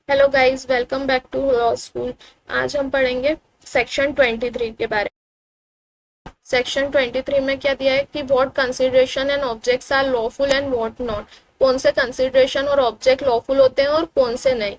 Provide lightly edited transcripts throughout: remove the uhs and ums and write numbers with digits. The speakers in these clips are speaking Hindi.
Hello guys, welcome back to law school. आज हम पढ़ेंगे सेक्शन 23 के बारे में। सेक्शन 23 में क्या दिया है कि what consideration and objects are lawful and what not. कौन से कंसिडरेशन और ऑब्जेक्ट लॉफुल होते हैं और कौन से नहीं।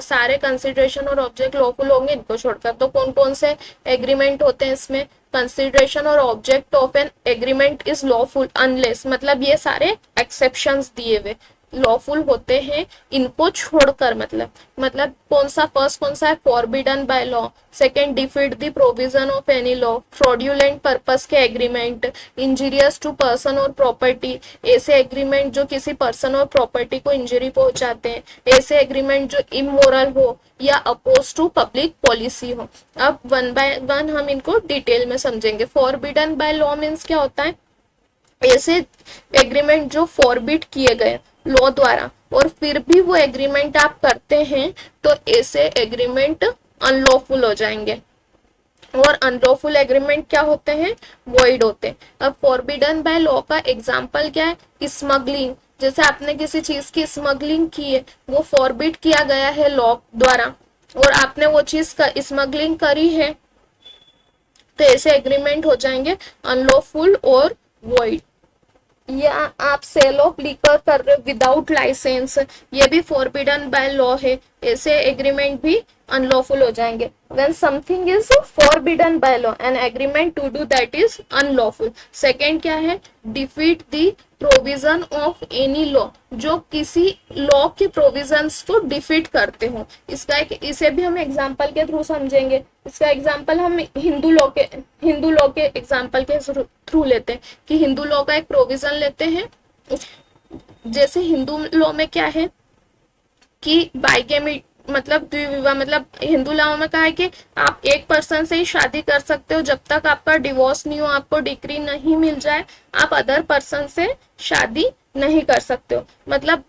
सारे कंसिडरेशन और ऑब्जेक्ट लॉफुल होंगे इनको छोड़कर। तो कौन कौन से एग्रीमेंट होते हैं इसमें। कंसिडरेशन और object of an agreement is lawful unless, मतलब ये सारे एक्सेप्शंस दिए हुए लॉफुल होते हैं इनको छोड़कर। मतलब कौन सा फर्स्ट कौन सा है, forbidden by law. Second, defeat the provision of any law. Fraudulent purpose के एग्रीमेंट। इंजीरियस टू पर्सन और प्रॉपर्टी, ऐसे एग्रीमेंट जो किसी पर्सन और प्रॉपर्टी को इंजरी पहुंचाते हैं। ऐसे एग्रीमेंट जो इमोरल हो या अपोज टू पब्लिक पॉलिसी हो। अब वन बाय वन हम इनको डिटेल में समझेंगे। फॉरबिडन बाय लॉ मीन्स क्या होता है, ऐसे एग्रीमेंट जो फॉरबिड किए गए लॉ द्वारा और फिर भी वो एग्रीमेंट आप करते हैं तो ऐसे एग्रीमेंट अनलॉफुल हो जाएंगे। और अनलॉफुल एग्रीमेंट क्या होते हैं, वॉइड होते हैं। अब फॉरबिडन बाय लॉ का एग्जांपल क्या है, स्मगलिंग। जैसे आपने किसी चीज की स्मगलिंग की है, वो फॉरबिड किया गया है लॉ द्वारा और आपने वो चीज का स्मगलिंग करी है, तो ऐसे एग्रीमेंट हो जाएंगे अनलॉफुल और वॉइड। या आप सेल ऑफ लिकर कर रहे हो विदाउट लाइसेंस, ये भी फॉरबिडन बाय लॉ है। ऐसे एग्रीमेंट भी अनलॉफुल हो जाएंगे। When something is forbidden by law an agreement to do that is unlawful. Second क्या है, defeat the provision of any law, जो किसी लॉ के प्रोविजंस को डिफीट करते हो। इसे भी हम एग्जांपल के थ्रू समझेंगे। इसका एग्जांपल हम हिंदू लॉ के एग्जांपल के थ्रू लेते हैं कि हिंदू लॉ का एक प्रोविजन लेते हैं। जैसे हिंदू लॉ में क्या है कि बाइगेमी मतलब द्विविवाह, मतलब हिंदू लॉ में कहा है कि आप एक पर्सन से ही शादी कर सकते हो जब तक आपका डिवोर्स नहीं हो, आपको डिक्री नहीं मिल जाए, आप अदर पर्सन से शादी नहीं कर सकते हो। मतलब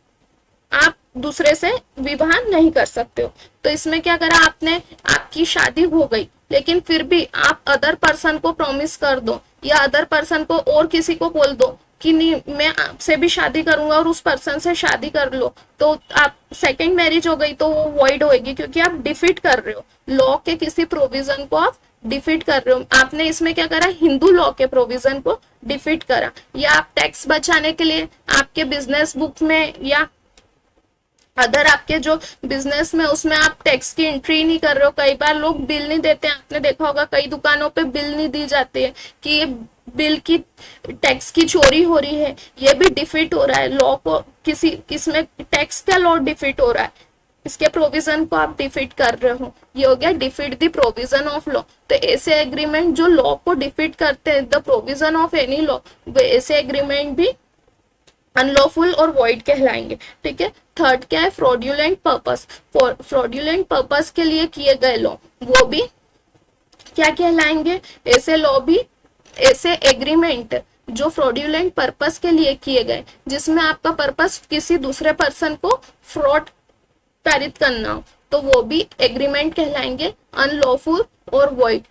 आप दूसरे से विवाह नहीं कर सकते हो। तो इसमें क्या करा आपने, आपकी शादी हो गई लेकिन फिर भी आप अदर पर्सन को प्रॉमिस कर दो या अदर पर्सन को और किसी को बोल दो कि नहीं मैं आपसे भी शादी करूंगा और उस पर्सन से शादी कर लो, तो आप सेकंड मैरिज हो गई तो वो वॉइड होएगी, क्योंकि आप डिफीट कर रहे हो लॉ के किसी प्रोविजन को। आप डिफीट कर रहे हो। आपने इसमें क्या करा, हिंदू लॉ के प्रोविजन को डिफीट करा। या आप टैक्स बचाने के लिए आपके बिजनेस बुक में या अगर आपके जो बिजनेस में उसमें आप टैक्स की एंट्री नहीं कर रहे हो, कई बार लोग बिल नहीं देते हैं। आपने देखा होगा कई दुकानों पे बिल नहीं दी जाती है कि ये बिल की टैक्स की चोरी हो रही है, ये भी डिफीट हो रहा है लॉ को। किसी इसमें टैक्स का लॉ डिफीट हो रहा है, इसके प्रोविजन को आप डिफीट कर रहे हो, ये हो गया defeat the provision of law. तो ऐसे एग्रीमेंट जो लॉ को डिफीट करते हैं, the provision of any law, ऐसे एग्रीमेंट भी अनलॉफुल और वॉइड कहलाएंगे। ठीक है। थर्ड क्या है, फ्रॉड्यूलेंट पर्पस। फ्रॉड्यूलेंट पर्पस के लिए किए गए लॉ, वो भी क्या कहलाएंगे, ऐसे लॉ भी, ऐसे एग्रीमेंट जो फ्रॉड्यूलेंट पर्पस के लिए किए गए, जिसमें आपका पर्पस किसी दूसरे पर्सन को फ्रॉड पारित करना हो, तो वो भी एग्रीमेंट कहलाएंगे अनलॉफुल और वॉइड।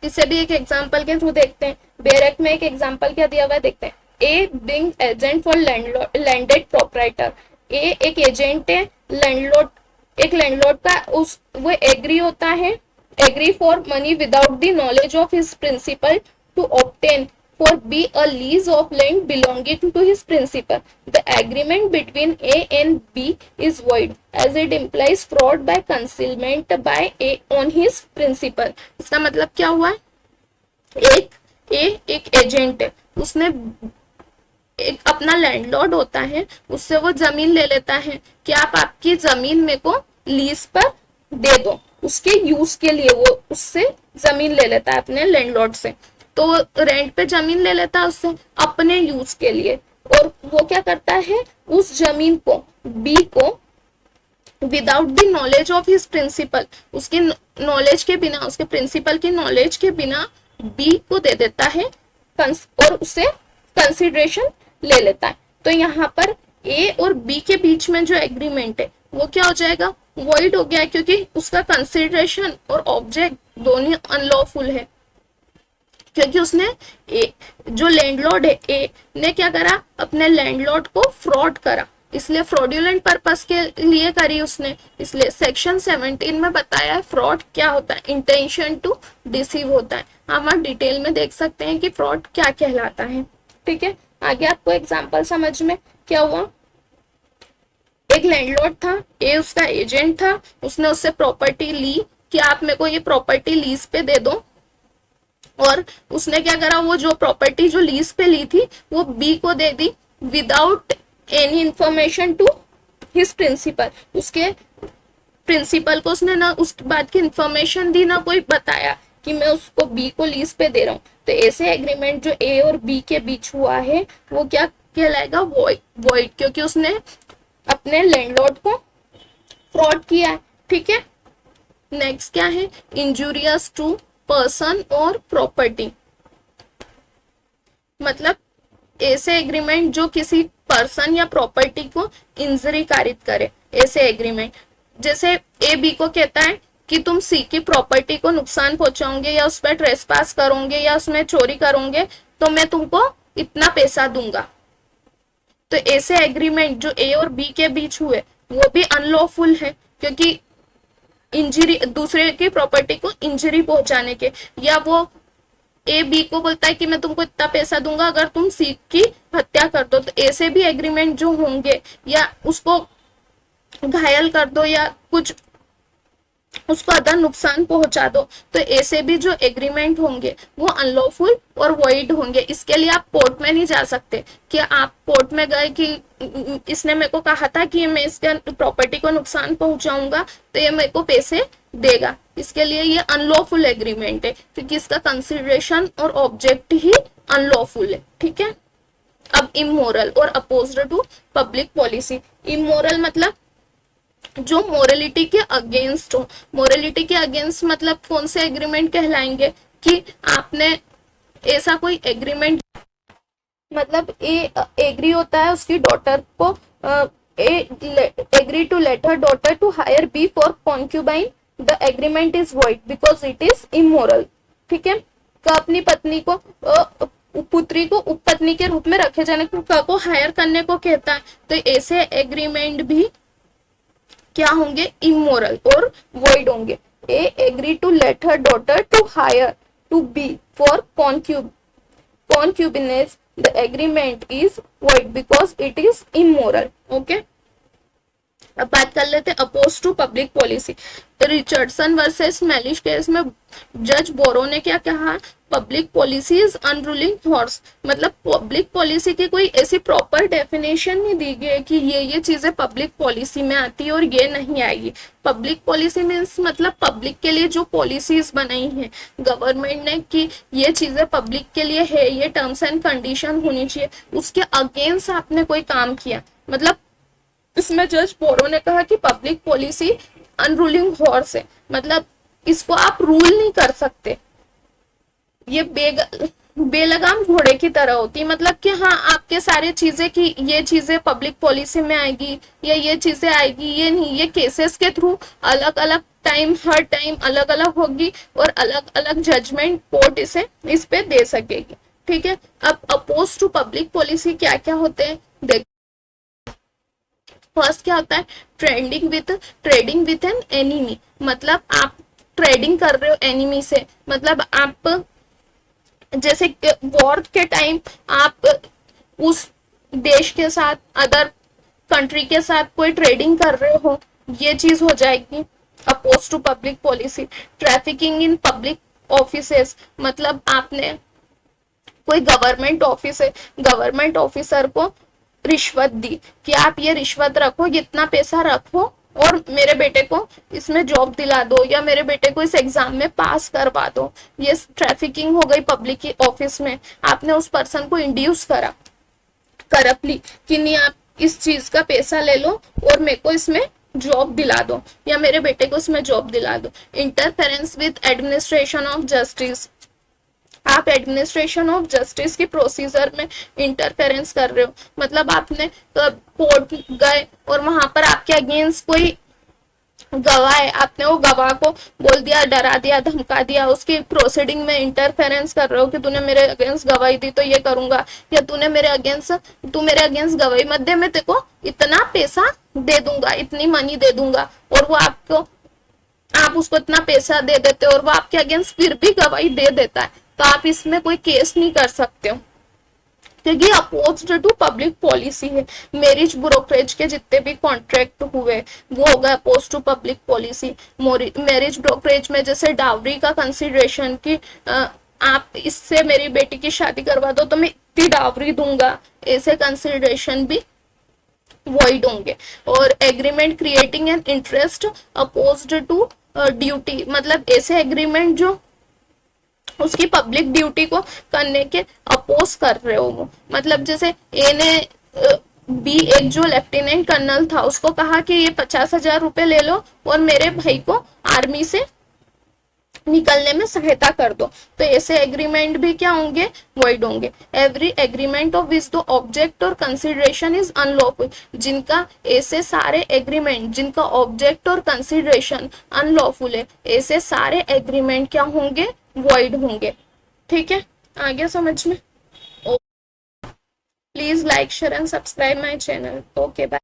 इसे भी एक एग्जांपल के थ्रू देखते हैं। बेरेक में एक एग्जांपल क्या दिया हुआ है, देखते हैं। A being agent for landed proprietor. A एक एजेंट है लैंडलॉर्ड, एक लैंडलॉर्ड का, उस वो एग्री होता है, agree for money without the knowledge of his principal to obtain for B a lease of land belonging to his principal. The agreement between A and B is void as it implies fraud by concealment by A on his principal. इसका मतलब क्या हुआ है, एक एजेंट है, उसने एक अपना लैंडलॉर्ड होता है, उससे वो जमीन ले लेता है कि आप आपकी जमीन मेरे को लीज पर दे दो, उसके यूज के लिए वो उससे जमीन ले लेता है अपने लैंडलॉर्ड से। तो रेंट पे जमीन ले लेता है उससे अपने यूज के लिए, और वो क्या करता है, उस जमीन को बी को without the knowledge of his principal, उसके नॉलेज के बिना, उसके प्रिंसिपल की नॉलेज के बिना बी को दे देता है और उससे कंसिडरेशन ले लेता है। तो यहाँ पर ए और बी के बीच में जो एग्रीमेंट है वो क्या हो जाएगा, वॉइड हो गया, क्योंकि उसका कंसिडरेशन और ऑब्जेक्ट दोनों अनलॉफुल है। क्योंकि उसने जो लैंडलॉर्ड है ए ने क्या करा, अपने लैंडलॉर्ड को फ्रॉड करा, इसलिए फ्रॉड्यूलेंट पर्पस के लिए करी उसने। इसलिए सेक्शन 17 में बताया है फ्रॉड क्या होता है, इंटेंशन टू डिसीव होता है। हम आप डिटेल में देख सकते हैं कि फ्रॉड क्या कहलाता है। ठीक है, आगे आपको एग्जांपल समझ में क्या हुआ। एक लैंडलॉर्ड था, ए उसका एजेंट था, उसने उससे प्रॉपर्टी ली कि आप मेरे को ये प्रॉपर्टी लीज पे दे दो, और उसने क्या करा, वो जो प्रॉपर्टी जो लीज पे ली थी वो बी को दे दी without any information to his principal. उसके प्रिंसिपल को उसने ना उस बात की इंफॉर्मेशन दी, ना कोई बताया कि मैं उसको बी को लीज पे दे रहा हूँ। तो ऐसे एग्रीमेंट जो ए और बी के बीच हुआ है वो क्या कहलाएगा, वॉइड, क्योंकि उसने अपने लैंडलॉर्ड को फ्रॉड किया है। ठीक है, नेक्स्ट क्या है, इंजूरियस टू पर्सन और प्रॉपर्टी। मतलब ऐसे एग्रीमेंट जो किसी पर्सन या प्रॉपर्टी को इंजरी कारित करे, ऐसे एग्रीमेंट। जैसे ए बी को कहता है कि तुम सी की प्रॉपर्टी को नुकसान पहुंचाओगे या उस पर ट्रेसपास करोगे या उसमें चोरी करोगे तो मैं तुमको इतना पैसा दूंगा। तो ऐसे एग्रीमेंट जो ए और बी के बीच हुए वो भी अनलॉफुल है, क्योंकि इंजरी, दूसरे की प्रॉपर्टी को इंजरी पहुंचाने के, या वो ए बी को बोलता है कि मैं तुमको इतना पैसा दूंगा अगर तुम सी की हत्या कर दो। तो ऐसे भी एग्रीमेंट जो होंगे, या उसको घायल कर दो या कुछ उसको अदर नुकसान पहुंचा दो, तो ऐसे भी जो एग्रीमेंट होंगे वो अनलॉफुल और वॉइड होंगे। इसके लिए आप कोर्ट में नहीं जा सकते कि आप कोर्ट में गए कि इसने मेरे को कहा था कि मैं इसके प्रॉपर्टी को नुकसान पहुंचाऊंगा तो ये मेरे को पैसे देगा। इसके लिए ये अनलॉफुल एग्रीमेंट है, क्योंकि इसका कंसिडरेशन और ऑब्जेक्ट ही अनलॉफुल है। ठीक है, अब इमोरल और opposed to public policy. Immoral मतलब जो मोरलिटी के अगेंस्ट हो। मोरलिटी के अगेंस्ट मतलब कौन से एग्रीमेंट कहलाएंगे कि आपने ऐसा कोई एग्रीमेंट, मतलब ए एग्री होता है उसकी डॉटर को, agree to let her daughter to hire B for concubine, the agreement is void because it is immoral. ठीक है, अपनी पत्नी को पुत्री को उपपत्नी के रूप में रखे जाने को हायर करने को कहता है, तो ऐसे एग्रीमेंट भी क्या होंगे, इमोरल और वॉइड होंगे। A agree to let her daughter to hire to B for concubinage, the agreement is void because it is immoral. Okay, अब बात कर लेते हैं opposed to public policy. Richardson versus Mellish case में जज बोरो ने क्या कहा, public policy is unruly horse. मतलब पब्लिक पॉलिसी की कोई ऐसी प्रॉपर डेफिनेशन नहीं दी गई कि ये चीजें पब्लिक पॉलिसी में आती है और ये नहीं आएगी। पब्लिक पॉलिसी मीन्स मतलब पब्लिक के लिए जो पॉलिसीज बनाई हैं गवर्नमेंट ने कि ये चीजें पब्लिक के लिए है, ये टर्म्स एंड कंडीशन होनी चाहिए, उसके अगेंस्ट आपने कोई काम किया। मतलब इसमें जज बोरो ने कहा कि पब्लिक पॉलिसी अनरूलिंग हॉर्स है, मतलब इसको आप रूल नहीं कर सकते, ये बेलगाम घोड़े की तरह होती है। मतलब कि हाँ आपके सारे चीजें कि ये चीजें पब्लिक पॉलिसी में आएगी या ये चीजें आएगी, ये नहीं, ये केसेस के थ्रू अलग अलग टाइम, हर टाइम अलग अलग होगी और अलग अलग जजमेंट कोर्ट इस पे दे सकेगी। ठीक है, अब अपोज टू पब्लिक पॉलिसी क्या क्या होते हैं देख। फर्स्ट क्या होता है, ट्रेडिंग विथ एन एनिमी। मतलब आप ट्रेडिंग कर रहे हो एनिमी से, मतलब आप जैसे वॉर के टाइम आप उस देश के साथ, अदर कंट्री के साथ कोई ट्रेडिंग कर रहे हो, ये चीज हो जाएगी oppose to public policy. Trafficking in public offices, मतलब आपने कोई गवर्नमेंट ऑफिस है, गवर्नमेंट ऑफिसर को रिश्वत दी कि आप ये रिश्वत रखो, इतना पैसा रखो और मेरे बेटे को इसमें जॉब दिला दो या मेरे बेटे को इस एग्जाम में पास करवा दो। ये ट्रैफिकिंग हो गई पब्लिक की ऑफिस में। आपने उस पर्सन को इंड्यूस करा करप्टली कि नहीं आप इस चीज का पैसा ले लो और मेरे को इसमें जॉब दिला दो या मेरे बेटे को इसमें जॉब दिला दो। Interference with administration of justice, आप एडमिनिस्ट्रेशन ऑफ जस्टिस की प्रोसीजर में इंटरफेरेंस कर रहे हो। मतलब आपने कोर्ट गए और वहां पर आपके अगेंस्ट कोई गवाह है, आपने वो गवाह को बोल दिया, डरा दिया, धमका दिया, उसकी प्रोसीडिंग में इंटरफेरेंस कर रहे हो कि तूने मेरे अगेंस्ट गवाही दी तो ये करूंगा, या तू मेरे अगेंस्ट गवाही मत दे, मैं तेको इतना पैसा दे दूंगा, इतनी मनी दे दूंगा, और वो आप उसको इतना पैसा दे देते हो और वो आपके अगेंस्ट फिर भी गवाही दे देता है, तो आप इसमें कोई केस नहीं कर सकते हो, क्योंकि अपोज्ड टू पब्लिक पॉलिसी है। मैरिज ब्रोकरेज के जितने भी कॉन्ट्रैक्ट हुए वो होगा oppose to public policy. Marriage brokerage में जैसे डावरी का कंसिडरेशन की आप इससे मेरी बेटी की शादी करवा दो तो मैं इतनी डावरी दूंगा, ऐसे कंसिडरेशन भी वॉइड होंगे। और agreement creating an interest opposed to duty, मतलब ऐसे एग्रीमेंट जो उसकी पब्लिक ड्यूटी को करने के अपोज कर रहे हो वो, मतलब जैसे ए ने बी, एक जो लेफ्टिनेंट कर्नल था उसको कहा कि ये 50,000 रुपए ले लो और मेरे भाई को आर्मी से निकलने में सहायता कर दो, तो ऐसे एग्रीमेंट भी क्या होंगे, वॉइड होंगे। Every agreement of which the object और कंसिडरेशन इज अनलॉफुल, जिनका ऐसे सारे एग्रीमेंट जिनका ऑब्जेक्ट और कंसिडरेशन अनलॉफुल है, ऐसे सारे एग्रीमेंट क्या होंगे, वॉइड होंगे। ठीक है, आगे समझ में। Please like share and subscribe my channel. Okay bye.